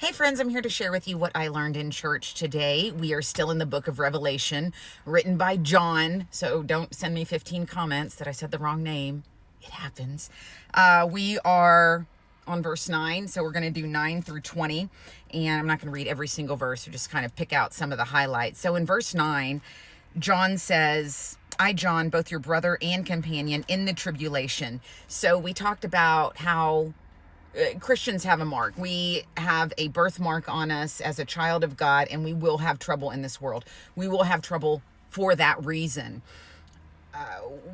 Hey friends, I'm here to share with you what I learned in church today. We are still in the book of Revelation, written by John, so don't send me 15 comments that I said the wrong name. It happens. We are on verse 9, so we're going to do 9 through 20, and I'm not going to read every single verse, so just kind of pick out some of the highlights. So in verse 9, John says, I, John, both your brother and companion in the tribulation. So we talked about how Christians have a mark. We have a birthmark on us as a child of God, and we will have trouble in this world. We will have trouble for that reason.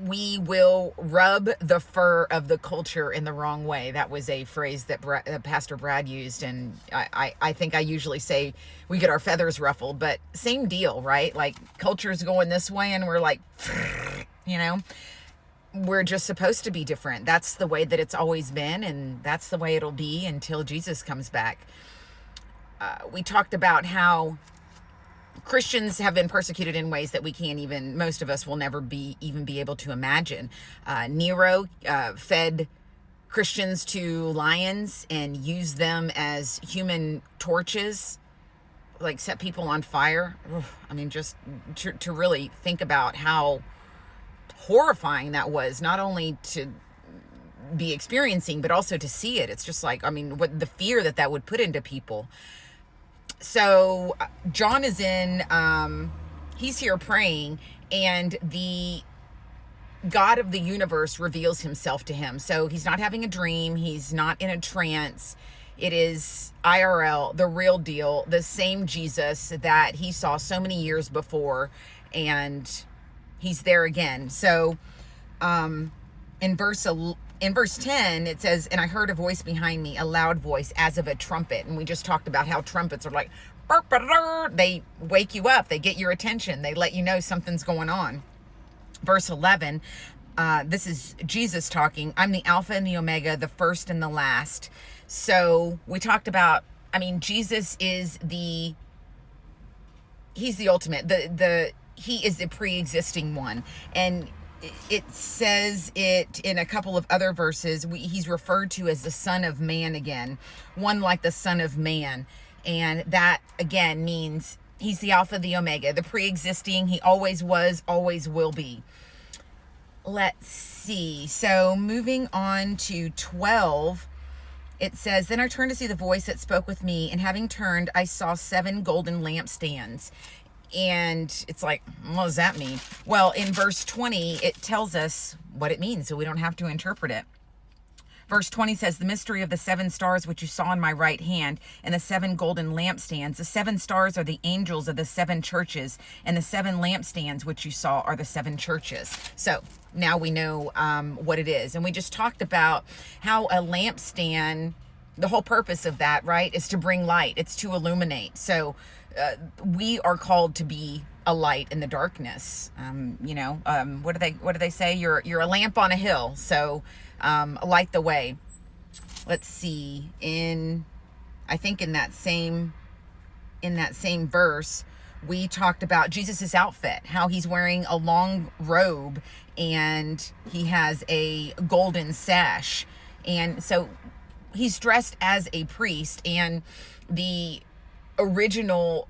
We will rub the fur of the culture in the wrong way. That was a phrase that Pastor Brad used, and I think I usually say we get our feathers ruffled, but same deal, right? Like, culture's going this way, and we're like, you know? We're just supposed to be different. That's the way that it's always been, and that's the way it'll be until Jesus comes back. We talked about how Christians have been persecuted in ways that we can't even, most of us will never even be able to imagine. Nero fed Christians to lions and used them as human torches, like set people on fire. I mean, just to really think about how horrifying that was, not only to be experiencing, but also to see it. It's just like, I mean, what the fear that would put into people. So John is he's here praying, and the God of the universe reveals himself to him. So he's not having a dream. He's not in a trance. It is IRL, the real deal, the same Jesus that he saw so many years before, and he's there again. So in verse 10, it says, and I heard a voice behind me, a loud voice as of a trumpet. And we just talked about how trumpets are like, they wake you up, they get your attention, they let you know something's going on. Verse 11, this is Jesus talking. I'm the Alpha and the Omega, the first and the last. So we talked about, I mean, Jesus is he's the ultimate, he is the pre-existing one. And it says it in a couple of other verses. He's referred to as the Son of Man again, one like the Son of Man. And that again means he's the Alpha, the Omega, the pre-existing. He always was, always will be. Let's see. So moving on to 12, it says, then I turned to see the voice that spoke with me, and having turned, I saw 7 golden lampstands. And it's like, what does that mean? Well, in verse 20, it tells us what it means, so we don't have to interpret it. Verse 20 says, the mystery of the 7 stars which you saw in my right hand, and the 7 golden lampstands. The 7 stars are the angels of the 7 churches, and the 7 lampstands which you saw are the 7 churches. So now we know what it is. And we just talked about how a lampstand, the whole purpose of that, right, is to bring light. It's to illuminate. So we are called to be a light in the darkness. What do they say? You're a lamp on a hill. So light the way. Let's see. I think in that same verse, we talked about Jesus's outfit, how he's wearing a long robe and he has a golden sash. And so he's dressed as a priest, and the original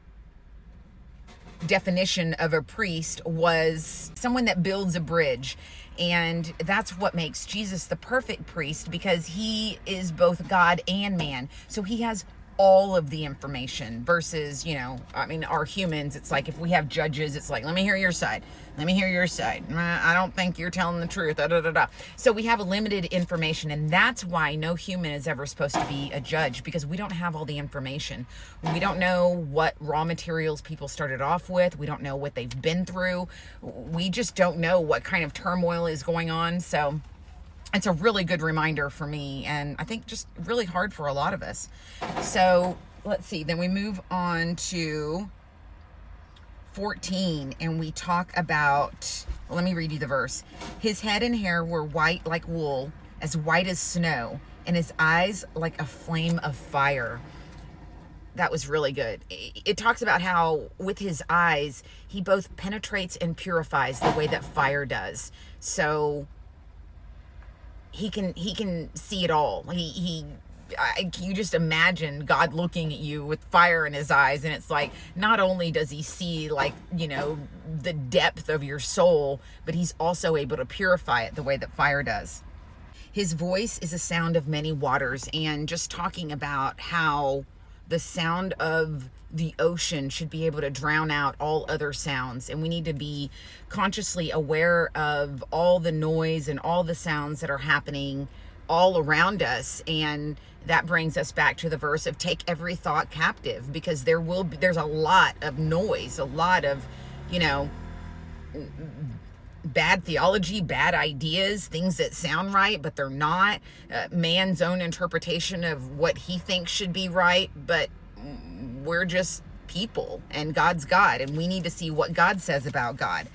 definition of a priest was someone that builds a bridge. And that's what makes Jesus the perfect priest, because he is both God and man. So he has all of the information versus, our humans, it's like if we have judges, it's like, let me hear your side. Let me hear your side. I don't think you're telling the truth. So we have limited information, and that's why no human is ever supposed to be a judge, because we don't have all the information. We don't know what raw materials people started off with. We don't know what they've been through. We just don't know what kind of turmoil is going on. So it's a really good reminder for me, and I think just really hard for a lot of us. So let's see. Then we move on to 14, and we talk about, let me read you the verse. His head and hair were white like wool, as white as snow, and his eyes like a flame of fire. That was really good. It talks about how with his eyes, he both penetrates and purifies the way that fire does. So he can see it all. He you just imagine God looking at you with fire in his eyes, and it's like, not only does he see, like, the depth of your soul, but he's also able to purify it the way that fire does. His voice is a sound of many waters, and just talking about how the sound of the ocean should be able to drown out all other sounds, and we need to be consciously aware of all the noise and all the sounds that are happening all around us. And that brings us back to the verse of take every thought captive, because there's a lot of noise, a lot of bad theology, bad ideas, things that sound right but they're not, man's own interpretation of what he thinks should be right, but we're just people and God's God, and we need to see what God says about God.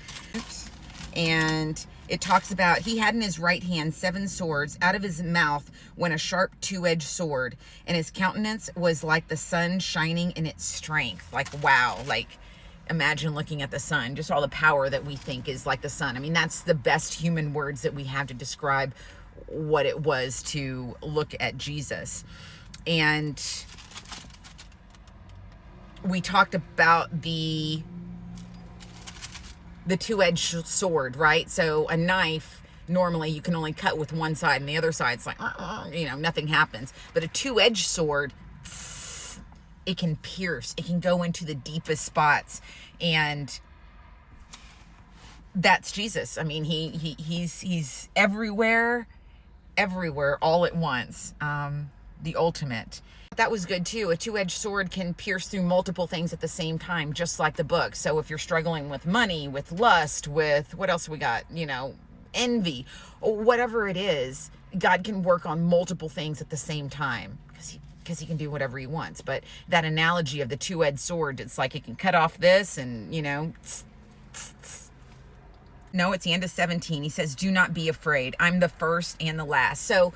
And it talks about he had in his right hand 7 swords, out of his mouth went a sharp 2-edged sword, and his countenance was like the sun shining in its strength. Like, wow, like imagine looking at the sun, just all the power that we think is like the sun. I mean, that's the best human words that we have to describe what it was to look at Jesus. And we talked about the 2-edged sword, right? So a knife, normally you can only cut with one side, and the other side's like, nothing happens. But a 2-edged sword, it can pierce, it can go into the deepest spots, and that's Jesus. I mean, he's everywhere all at once. The ultimate. That was good too. A 2-edged sword can pierce through multiple things at the same time, just like the book. So if you're struggling with money, with lust, with what else we got, envy, or whatever it is, God can work on multiple things at the same time, because he can do whatever he wants. But that analogy of the 2-edged sword, it's like it can cut off this and, No, it's the end of 17. He says, do not be afraid. I'm the first and the last. So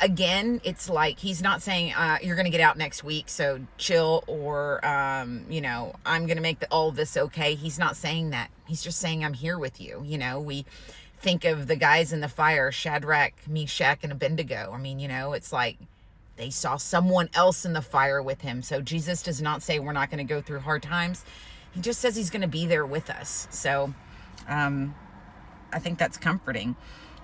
again, it's like he's not saying you're going to get out next week, so chill, or, I'm going to make all this okay. He's not saying that. He's just saying, I'm here with you. We think of the guys in the fire, Shadrach, Meshach, and Abednego. I mean, it's like they saw someone else in the fire with him. So Jesus does not say we're not going to go through hard times. He just says he's going to be there with us. So I think that's comforting.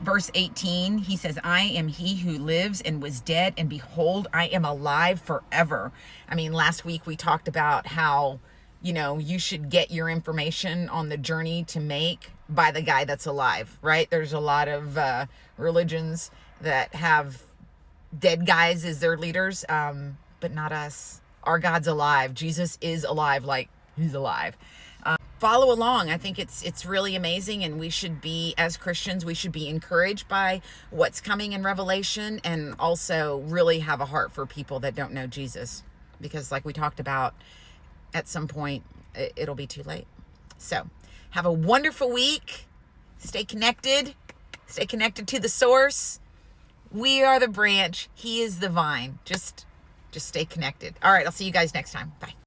Verse 18, he says, I am he who lives and was dead, and behold, I am alive forever. I mean, last week we talked about how, you should get your information on the journey to make by the guy that's alive, right? There's a lot of religions that have dead guys as their leaders, but not us. Our God's alive. Jesus is alive, like he's alive. Follow along. I think it's really amazing, and we should be, as Christians, we should be encouraged by what's coming in Revelation, and also really have a heart for people that don't know Jesus, because like we talked about, at some point it'll be too late. So have a wonderful week. Stay connected to the source. We are the branch, he is the vine. Just stay connected. All right, I'll see you guys next time. Bye.